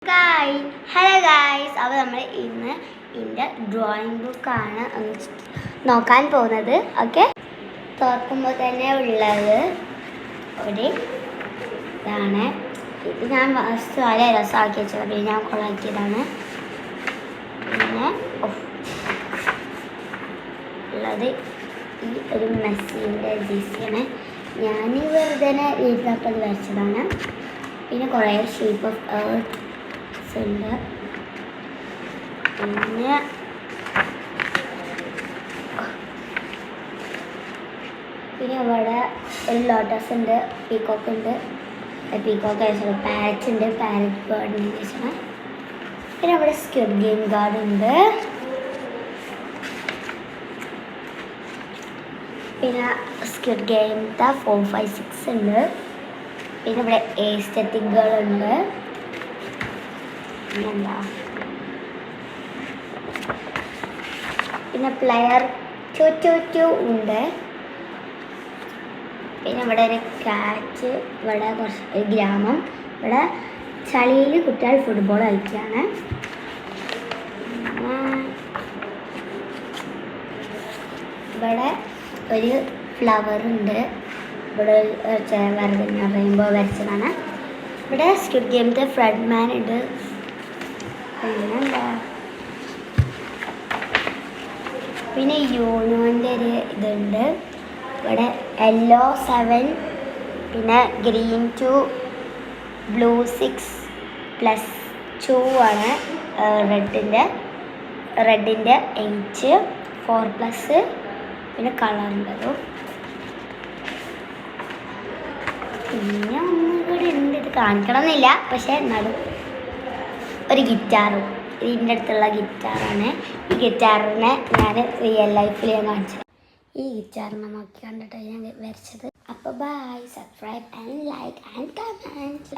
Hello guys, അപ്പോൾ നമ്മൾ ഇന്ന് എൻ്റെ ഡ്രോയിങ് ബുക്കാണ് നോക്കാൻ പോകുന്നത്. ഓക്കെ, തുറക്കുമ്പോൾ തന്നെ ഉള്ളത് ഒരു ഇതാണ്. ഇത് ഞാൻ ഫസ്റ്റ് വളരെ രസമാക്കി വെച്ചത്, പിന്നെ ഞാൻ കൊളാക്കിയതാണ്. പിന്നെ ഉള്ളത് ഈ ഒരു മെസ്സിൻ്റെ ഡിസൈന് ഞാൻ വെറുതെ ഇരുന്നപ്പോൾ വരച്ചതാണ്. പിന്നെ കുറേ ഷേപ്പ് ഓഫ് എർത്ത് ഉണ്ട്. പിന്നെ ഇവിടെ ഒരു ലോട്ടസ് ഉണ്ട്, പീക്കോക്ക് ഉണ്ട്, പീക്കോക്ക് വെച്ചാൽ പാരറ്റ് ഉണ്ട്, പാരറ്റ് ബേർഡിന് വെച്ചാൽ. പിന്നെ അവിടെ സ്ക്വിഡ് ഗെയിം ഗാർഡ് ഉണ്ട്. പിന്നെ സ്ക്വിഡ് ഗെയിമത്തെ 4, 5, 6 ഉണ്ട്. പിന്നെ ഇവിടെ എസ്തെറ്റിക്കുകളുണ്ട്. പിന്നെന്താ, പിന്നെ പ്ലെയർ 2 ഉണ്ട്. പിന്നെ ഇവിടെ ഒരു കാറ്റ്, ഇവിടെ കുറച്ച് ഒരു ഗ്രാമം, ഇവിടെ ചളിയിൽ കുട്ടികൾ ഫുട്ബോൾ കളിക്കുകയാണ്. ഇവിടെ ഒരു ഫ്ലവർ ഉണ്ട്. ഇവിടെ റെയിൻബോ വരച്ചതാണ്. ഇവിടെ സ്ക്വിഡ് ഗെയിമിൻ്റെ ഫ്രണ്ട് മാൻ ഉണ്ട്. പിന്നെന്താ, പിന്നെ യൂണോൻ്റെ ഒരു ഇതുണ്ട്. ഇവിടെ യെല്ലോ 7, പിന്നെ ഗ്രീൻ 2, ബ്ലൂ 6 +2 ആണ്. റെഡിൻ്റെ 8, 4+, പിന്നെ കളറുണ്ടല്ലോ. പിന്നെ ഒന്നുകൂടി ഉണ്ട്, ഇത് കാണിക്കണമെന്നില്ല, പക്ഷേ എന്നാലും ഒരു ഗിറ്റാറും. ഇതിൻ്റെ അടുത്തുള്ള ഗിറ്റാറാണ്. ഈ ഗിറ്റാറിനെ ഞാൻ റിയൽ ലൈഫിൽ ഞാൻ കാണിച്ചത്. ഈ ഗിറ്റാറിനെ നോക്കി കണ്ടിട്ട് ഞാൻ വരച്ചത്. അപ്പോൾ bye, subscribe and like and comment.